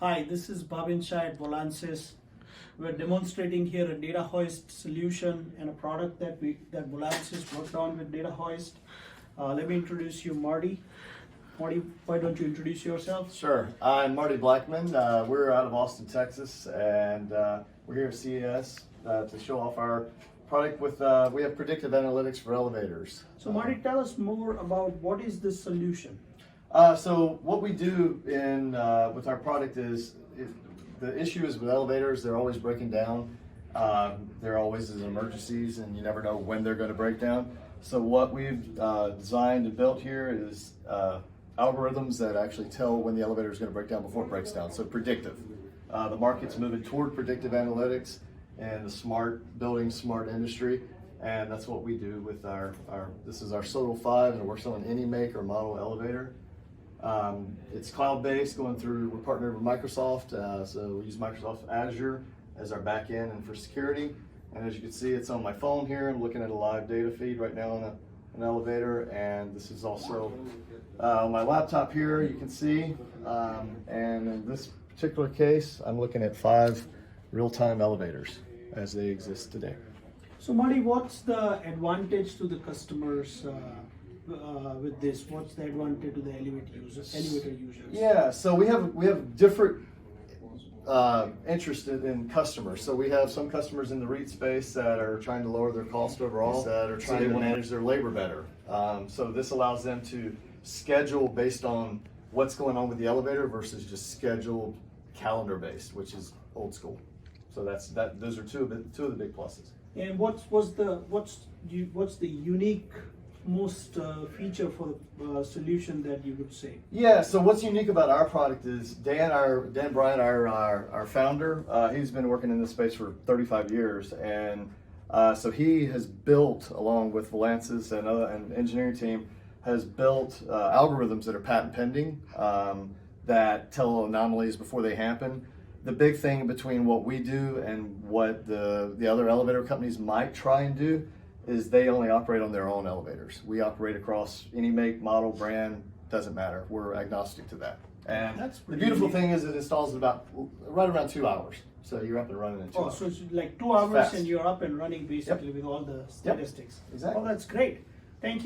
Hi, this is Bhavin Shah at Volansis. We're demonstrating here a data hoist solution and a product that Volansis worked on with data hoist. Let me introduce you, Marty. Marty, why don't you introduce yourself? Sure. I'm Marty Blackman. We're out of Austin, Texas, and we're here at CES to show off our product with, we have predictive analytics for elevators. So Marty, tell us more about what is this solution? So what we do in with our product is, the issue is with elevators, they're always breaking down. There always is emergencies and you never know when they're going to break down. So what we've designed and built here is algorithms that actually tell when the elevator is going to break down before it breaks down, so predictive. The market's moving toward predictive analytics and the smart building, smart industry, and that's what we do with this is our Soto 5, and it works on any make or model elevator. It's cloud-based, we're partnered with Microsoft, so we use Microsoft Azure as our back end and for security. And as you can see, it's on my phone here. I'm looking at a live data feed right now on an elevator, and this is also my laptop here, you can see. And in this particular case, I'm looking at 5 real-time elevators as they exist today. So Marty, what's the advantage to the customers with this? What's the advantage to the elevator users? Yeah, so we have different interested in customers. So we have some customers in the REIT space that are trying to lower their cost overall, that are trying to manage their labor better. So this allows them to schedule based on what's going on with the elevator versus just scheduled calendar based, which is old school. So those are two of the big pluses. And what's the unique most feature for the solution that you would say? Yeah, so what's unique about our product is Dan Bryant, our founder, he's been working in this space for 35 years, and so he has built, along with Volansis and engineering team, has built algorithms that are patent pending that tell anomalies before they happen. The big thing between what we do and what the other elevator companies might try and do is they only operate on their own elevators. We operate across any make, model, brand, doesn't matter. We're agnostic to that. And the beautiful thing is it installs in right around 2 hours. So you're up and running in 2 hours. So it's like 2 hours and you're up and running basically with all the statistics. Yep. Exactly. Oh, that's great. Thank you.